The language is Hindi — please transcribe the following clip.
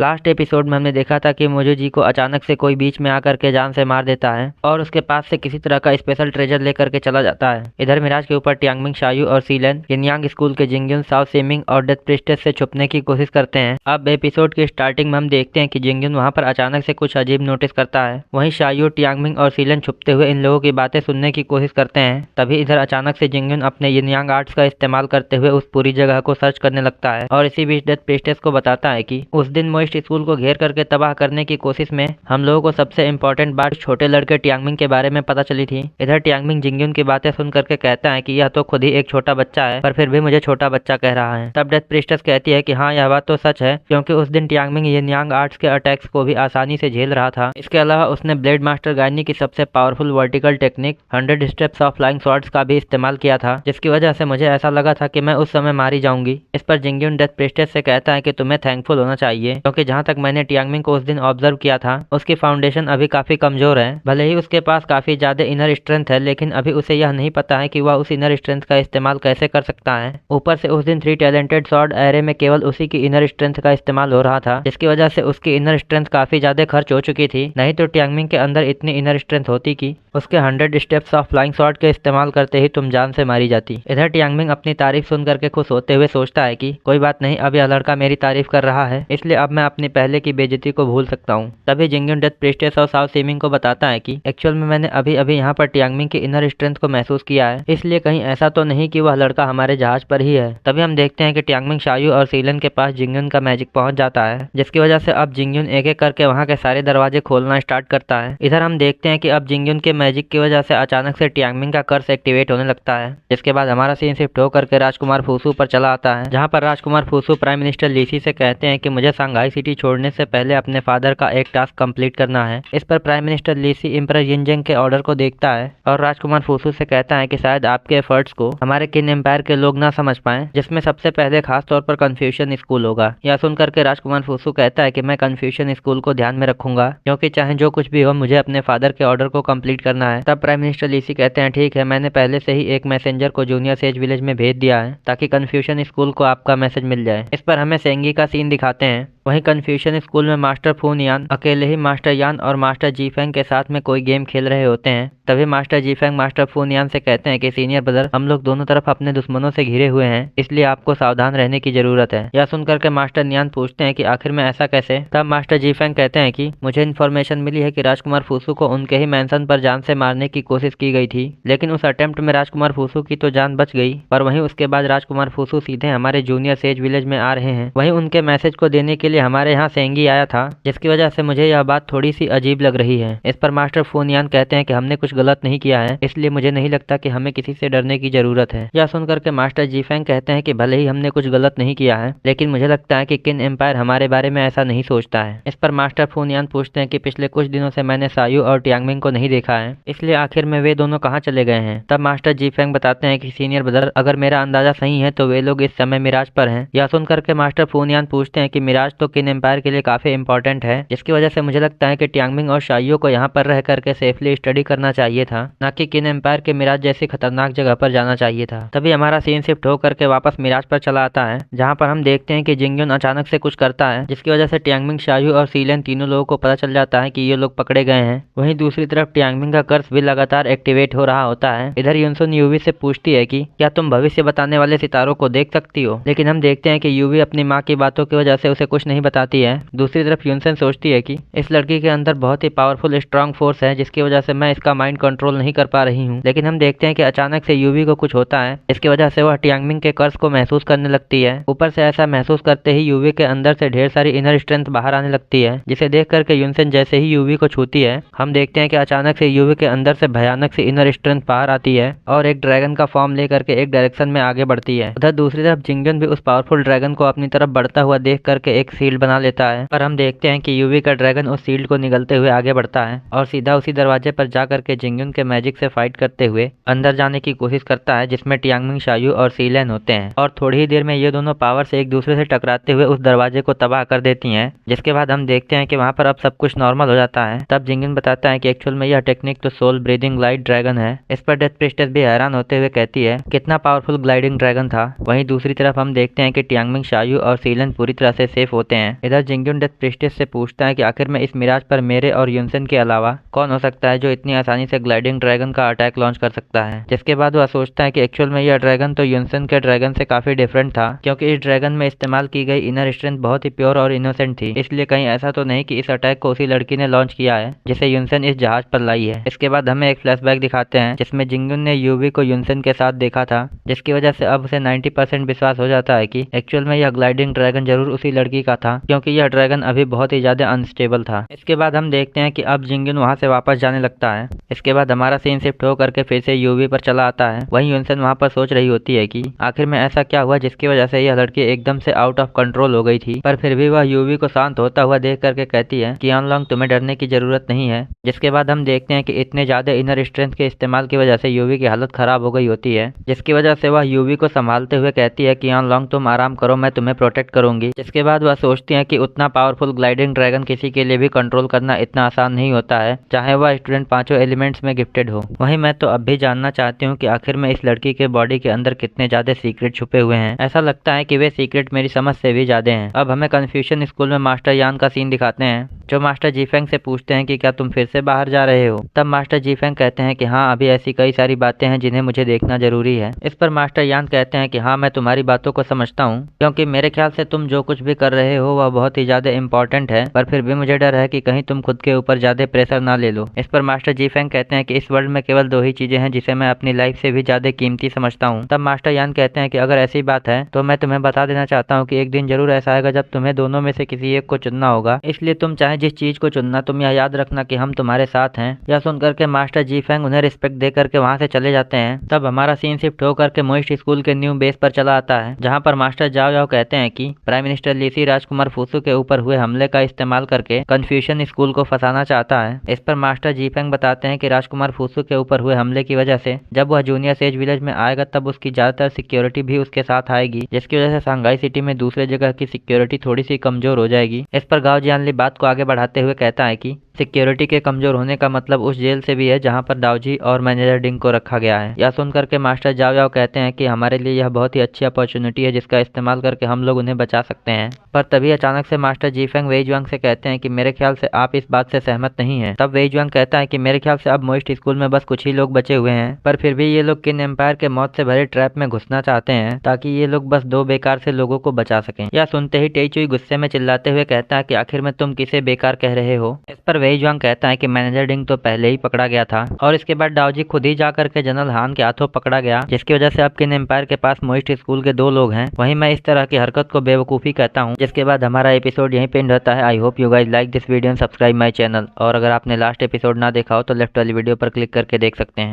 लास्ट एपिसोड में हमने देखा था कि मोजो जी को अचानक से कोई बीच में आकर के जान से मार देता है और उसके पास से किसी तरह का स्पेशल ट्रेजर लेकर के चला जाता है। इधर मिराज के ऊपर टियांगमिंग, शायू और सीलन यिनयांग स्कूल के जिंगयुन, साओ सेमिंग और डेथ प्रिस्टेस से छुपने की कोशिश करते हैं। अब एपिसोड की स्टार्टिंग में हम देखते हैं कि जिंगयुन वहां पर अचानक से कुछ अजीब नोटिस करता है। वहीं शायू, टियांगमिंग और सीलन छुपते हुए इन लोगों की बातें सुनने की कोशिश करते हैं। तभी इधर अचानक से जिंगयुन अपने यिनयांग आर्ट्स का इस्तेमाल करते हुए उस पूरी जगह को सर्च करने लगता है और इसी बीच डेथ प्रिस्टेस को बताता है कि उस दिन मोइस्ट स्कूल को घेर करके तबाह करने की कोशिश में हम लोगों को सबसे इम्पोर्टेंट बात छोटे लड़के टियांगमिंग के बारे में पता चली थी। इधर टियांगमिंग जिंगयुन की बातें सुन करके कहता है कि यह तो खुद ही एक छोटा बच्चा है, पर फिर भी मुझे छोटा बच्चा कह रहा है। तब डेथ प्रिस्टेस कहती है कि हाँ, यह बात तो सच है, क्योंकि उस दिन टियांगमिंग यिनयांग आर्ट्स के अटैक्स को भी आसानी से झेल रहा था। इसके अलावा उसने ब्लेड मास्टर गायनी की सबसे powerful vertical technique 100 steps of flying swords का भी इस्तेमाल किया था, जिसकी वजह से मुझे ऐसा लगा था कि मैं उस समय मारी जाऊंगी। इस पर जिंगयुन डेथ प्रिस्टेस से कहता है कि तुम्हें थैंकफुल होना चाहिए, क्योंकि जहाँ तक मैंने टियांगमिंग को उस दिन ऑब्जर्व किया था, उसकी फाउंडेशन अभी काफी कमजोर है। भले ही उसके पास काफी ज्यादा इनर स्ट्रेंथ है, लेकिन अभी उसे यह नहीं पता है कि वह उस इनर स्ट्रेंथ का इस्तेमाल कैसे कर सकता है। ऊपर से उस दिन 3 टैलेंटेड स्वॉर्ड एरे में केवल उसी की इनर स्ट्रेंथ का इस्तेमाल हो रहा था, जिसकी वजह से उसकी इनर स्ट्रेंथ काफी ज्यादा खर्च हो चुकी थी। नहीं तो टियांगमिंग के अंदर इतनी इनर स्ट्रेंथ होती कि उसके 100 स्टेप्स ऑफ फ्लाइंग स्वॉर्ड के इस्तेमाल करते ही तुम जान से मारी जाती। इधर टियांगमिंग अपनी तारीफ सुन करके खुश होते हुए सोचता है कि कोई बात नहीं, अब यह लड़का मेरी तारीफ कर रहा है, इसलिए अब मैं अपनी पहले की बेइज्जती को भूल सकता हूँ। तभी जिंगयुन डेथ प्रिस्टेस और साओ सेमिंग को बताता है कि एक्चुअल में मैंने अभी अभी यहाँ पर टियांगमिंग की इनर स्ट्रेंथ को महसूस किया है, इसलिए कहीं ऐसा तो नहीं कि वह लड़का हमारे जहाज पर ही है। तभी हम देखते हैं कि टियांगमिंग, शायू और सीलन के पास जिंगयुन का मैजिक पहुंच जाता है, जिसकी वजह से अब जिंगयुन एक एक करके वहाँ के सारे दरवाजे खोलना स्टार्ट करता है। इधर हम देखते हैं कि अब जिंगयुन के मैजिक की वजह से अचानक से टियांगमिंग का कर्स एक्टिवेट होने लगता है, जिसके बाद हमारा सीन शिफ्ट होकर के राजकुमार फूसू पर चला आता है, जहाँ पर राजकुमार फूसू प्राइम मिनिस्टर लीसी से कहते हैं कि मुझे शंघाई सिटी छोड़ने से पहले अपने फादर का एक टास्क कंप्लीट करना है। इस पर प्राइम मिनिस्टर लीसी एम्परर यिनजेंग के ऑर्डर को देखता है और राजकुमार फूसू से कहता है कि शायद आपके एफर्ट्स को हमारे किन एम्पायर के लोग ना समझ पाए, जिसमें सबसे पहले खास तौर पर कन्फ्यूशन स्कूल होगा। यह सुनकर के राजकुमार फूसू कहता है कि मैं कन्फ्यूशन स्कूल को ध्यान में रखूंगा, क्योंकि चाहे जो कुछ भी हो, मुझे अपने फादर के ऑर्डर को कंप्लीट करना है। तब प्राइम मिनिस्टर लीसी कहते हैं, ठीक है, मैंने पहले से ही एक मैसेंजर को जूनियर सेज विलेज में भेज दिया है, ताकि कन्फ्यूशन स्कूल को आपका मैसेज मिल जाए। इस पर हमें सेंगी का सीन दिखाते हैं। वहीं कन्फ्यूशन स्कूल में मास्टर फून यान अकेले ही मास्टर यान और मास्टर जीफेंग के साथ में कोई गेम खेल रहे होते हैं। तभी मास्टर जीफेंग मास्टर फून यान से कहते हैं कि सीनियर ब्रदर, हम लोग दोनों तरफ अपने दुश्मनों से घिरे हुए हैं, इसलिए आपको सावधान रहने की जरूरत है। यह सुनकर के मास्टर नियान पूछते हैं कि आखिर में ऐसा कैसे। तब मास्टर जीफेंग कहते हैं कि मुझे इन्फॉर्मेशन मिली है कि राजकुमार फूसू को उनके ही मेंशन पर जान से मारने की कोशिश की गई थी, लेकिन उस अटेम्प्ट में राजकुमार फूसू की तो जान बच गई, पर वहीं उसके बाद राजकुमार फूसू सीधे हमारे जूनियर सेज विलेज में आ रहे हैं। वहीं उनके मैसेज को देने के लिए हमारे यहाँ सेंगी आया था, जिसकी वजह से मुझे यह बात थोड़ी सी अजीब लग रही है। इस पर मास्टर फूनियान कहते हैं कि हमने कुछ गलत नहीं किया है, इसलिए मुझे नहीं लगता कि हमें किसी से डरने की जरूरत है। यह सुनकर के मास्टर जीफेंग कहते हैं कि भले ही हमने कुछ गलत नहीं किया है, लेकिन मुझे लगता है कि किन एम्पायर हमारे बारे में ऐसा नहीं सोचता है। इस पर मास्टर फूनियान पूछते हैं कि पिछले कुछ दिनों से मैंने सायू और टियांगमिंग को नहीं देखा है, इसलिए आखिर में वे दोनों कहाँ चले गए हैं। तब मास्टर जीफेंग बताते हैं कि सीनियर ब्रदर, अगर मेरा अंदाजा सही है तो वे लोग इस समय मिराज पर हैं। यह सुनकर के मास्टर फूनियान पूछते हैं कि मिराज तो किन एम्पायर के लिए काफी इंपॉर्टेंट है, जिसकी वजह से मुझे लगता है कि टियांगमिंग और शायू को यहाँ पर रह करके सेफली स्टडी करना चाहिए था, न कि किन एम्पायर के मिराज जैसी खतरनाक जगह पर जाना चाहिए था। तभी हमारा सीन शिफ्ट होकर के वापस मिराज पर चला आता है, जहाँ पर हम देखते हैं कि जिंगयुन अचानक से कुछ करता है, जिसकी वजह से टियांगमिंग, शायू और सीलन तीनों लोगों को पता चल जाता है कि ये लोग पकड़े गए हैं। वहीं दूसरी तरफ टियांगमिंग का कर्स भी लगातार एक्टिवेट हो रहा होता है। इधर युनसुन यूवी से पूछती है कि क्या तुम भविष्य बताने वाले सितारों को देख सकती हो, लेकिन हम देखते हैं कि यूवी अपनी माँ की बातों की वजह से उसे कुछ नहीं बताती है। दूसरी तरफ युनसन सोचती है कि इस लड़की के अंदर बहुत ही पावरफुल स्ट्रॉन्ग फोर्स है, जिसकी वजह से मैं इसका माइंड कंट्रोल नहीं कर पा रही हूँ। लेकिन हम देखते हैं कि अचानक से यूवी को कुछ होता है, इसकी वजह से वह टियांगमिंग के कर्स को महसूस करने लगती है। ऊपर से ऐसा महसूस करते ही यूवी के अंदर से ढेर सारी इनर स्ट्रेंथ बाहर आने लगती है, जिसे देख करके युनसन जैसे ही यूवी को छूती है, हम देखते हैं कि अचानक से यूवी के अंदर से भयानक सी इनर स्ट्रेंथ बाहर आती है और एक ड्रैगन का फॉर्म लेकर के एक डायरेक्शन में आगे बढ़ती है। उधर दूसरी तरफ जिंगयुन भी उस पावरफुल ड्रैगन को अपनी तरफ बढ़ता हुआ देख करके एक शील्ड बना लेता है, पर हम देखते हैं कि यूवी का ड्रैगन उस शील्ड को निगलते हुए आगे बढ़ता है और सीधा उसी दरवाजे पर जा करके जिंगयुन के मैजिक से फाइट करते हुए अंदर जाने की कोशिश करता है, जिसमें टियांगमिंग शायू और सीलेन होते हैं और थोड़ी ही देर में ये दोनों पावर से एक दूसरे से टकराते हुए उस दरवाजे को तबाह कर देती हैं। जिसके बाद हम देखते हैं कि वहाँ पर अब सब कुछ नॉर्मल हो जाता है। तब जिंगयुन बताता है कि एक्चुअल में यह टेक्निक तो सोल ब्रीदिंग लाइट ड्रैगन है। इस पर डेथ प्रिस्टेस भी हैरान होते हुए कहती है कितना पावरफुल ग्लाइडिंग ड्रैगन था। वहीं दूसरी तरफ हम देखते हैं कि टियांगमिंग शायू और सीलेन पूरी तरह से सेफ होते हैं। इधर जिंगयुन डेथ प्रिस्टेस से पूछता है कि आखिर में इस मिराज पर मेरे और युनसेन के अलावा कौन हो सकता है जो इतनी आसानी से ग्लाइडिंग ड्रैगन का अटैक लॉन्च कर सकता है। जिसके बाद वह सोचता है कि एक्चुअल में यह ड्रैगन तो युनसेन के ड्रैगन से काफी डिफरेंट था, क्योंकि इस ड्रैगन में इस्तेमाल की गई इनर स्ट्रेंथ बहुत ही प्योर और इनोसेंट थी। इसलिए कहीं ऐसा तो नहीं कि इस अटैक को उसी लड़की ने लॉन्च किया है जिसे युनसेन इस जहाज पर लाई है। इसके बाद हमें एक फ्लैशबैक दिखाते हैं जिसमें जिंगयुन ने यूवी को युनसेन के साथ देखा था, जिसकी वजह से अब उसे 90% विश्वास हो जाता है कि एक्चुअल में यह ग्लाइडिंग ड्रैगन जरूर उसी लड़की का था, क्योंकि यह ड्रैगन अभी बहुत ही ज्यादा अनस्टेबल था। इसके बाद हम देखते हैं कि अब जिंगयुन वहां से वापस जाने लगता है। इसके बाद हमारा सीन शिफ्ट हो करके फिर से यूवी पर चला आता है। वहीं युनसेन वहां पर सोच रही होती है कि आखिर में ऐसा क्या हुआ जिसकी वजह से यह लड़की एकदम से आउट ऑफ कंट्रोल हो गई थी, पर फिर भी वह यूवी को शांत होता हुआ देख करके कहती है कि यानलोंग तुम्हें डरने की जरूरत नहीं है। जिसके बाद हम देखते हैं कि इतने ज्यादा इनर स्ट्रेंथ के इस्तेमाल की वजह से यूवी की हालत खराब हो गई होती है, जिसकी वजह से वह यूवी को संभालते हुए कहती है कि यानलोंग तुम आराम करो, मैं तुम्हें प्रोटेक्ट करूंगी। जिसके बाद वह सोचती है कि उतना पावरफुल ग्लाइडिंग ड्रैगन किसी के लिए भी कंट्रोल करना इतना आसान नहीं होता है, चाहे वह स्टूडेंट पांचों एलिमेंट्स में गिफ्टेड हो। वहीं मैं तो अब भी जानना चाहती हूँ कि आखिर में इस लड़की के बॉडी के अंदर कितने ज्यादा सीक्रेट छुपे हुए हैं। ऐसा लगता है कि वे सीक्रेट मेरी समझ से भी ज्यादा हैं। अब हमें कन्फ्यूशन स्कूल में मास्टर यान का सीन दिखाते हैं, जो मास्टर जीफेंग से पूछते हैं कि क्या तुम फिर से बाहर जा रहे हो। तब मास्टर जीफेंग कहते हैं कि हाँ, अभी ऐसी कई सारी बातें हैं जिन्हें मुझे देखना जरूरी है। इस पर मास्टर यान कहते हैं कि हाँ, मैं तुम्हारी बातों को समझता हूँ, क्योंकि मेरे ख्याल से तुम जो कुछ भी कर रहे हो वह बहुत ही ज्यादा इंपॉर्टेंट है, पर फिर भी मुझे डर है कि कहीं तुम खुद के ऊपर ज्यादा प्रेशर ना ले लो। इस पर मास्टर जीफेंग कहते हैं कि इस वर्ल्ड में केवल दो ही चीजें हैं जिसे मैं अपनी लाइफ से भी ज्यादा कीमती समझता हूँ। तब मास्टर यान कहते हैं कि अगर ऐसी बात है तो मैं तुम्हें बता देना चाहता हूँ कि एक दिन जरूर ऐसा आएगा जब तुम्हें दोनों में से किसी एक को चुनना होगा, इसलिए तुम चाहे जिस चीज को चुनना, तुम यह याद रखना कि हम तुम्हारे साथ हैं। यह सुनकर के मास्टर जीफेंग उन्हें रिस्पेक्ट दे करके वहाँ से चले जाते हैं। तब हमारा सीन शिफ्ट होकर के मोइस्ट स्कूल के न्यू बेस पर चला आता है, जहाँ पर मास्टर जाओ जाओ कहते हैं कि प्राइम मिनिस्टर लीसी राजकुमार फुसू के ऊपर हुए हमले का इस्तेमाल करके कन्फ्यूशन स्कूल को फंसाना चाहता है। इस पर मास्टर जीफेंग बताते हैं कि राजकुमार फुसू के ऊपर हुए हमले की वजह से जब वह जूनियर सेज विलेज में आएगा तब उसकी ज्यादातर सिक्योरिटी भी उसके साथ आएगी, जिसकी वजह से शंघाई सिटी में दूसरे जगह की सिक्योरिटी थोड़ी सी कमजोर हो जाएगी। इस पर गाओ जियानली बात को आगे बढ़ाते हुए कहता है कि सिक्योरिटी के कमजोर होने का मतलब उस जेल से भी है जहां पर दाऊजी और मैनेजर डिंग को रखा गया है। यह सुनकर के मास्टर जाओ जाओ कहते हैं कि हमारे लिए यह बहुत ही अच्छी अपॉर्चुनिटी है जिसका इस्तेमाल करके हम लोग उन्हें बचा सकते हैं। पर तभी अचानक से मास्टर जीफेंग वेईजुआंग से कहते हैं कि मेरे ख्याल से आप इस बात से सहमत नहीं है। तब वेईजुआंग कहता है कि मेरे ख्याल से अब मोइस्ट स्कूल में बस कुछ ही लोग बचे हुए हैं, पर फिर भी ये लोग किन एम्पायर के मौत से भरे ट्रैप में घुसना चाहते हैं ताकि ये लोग बस दो बेकार से लोगों को बचा सकें। यह सुनते ही टेइचुई गुस्से में चिल्लाते हुए कहता है कि आखिर में तुम किसे बेकार कह रहे हो। इस पर वेईजुआंग कहता है कि मैनेजर डिंग तो पहले ही पकड़ा गया था और इसके बाद दाऊजी खुद ही जाकर के जनरल हान के हाथों पकड़ा गया, जिसकी वजह से अब किन एम्पायर के पास मोइस्ट स्कूल के दो लोग हैं। वहीं मैं इस तरह की हरकत को बेवकूफ़ी कहता हूं। जिसके बाद हमारा एपिसोड यहीं पे एंड होता है। I hope you guys like this video and subscribe my channel. और अगर आपने लास्ट एपिसोड ना देखा हो तो लेफ्ट वाली वीडियो पर क्लिक करके देख सकते हैं।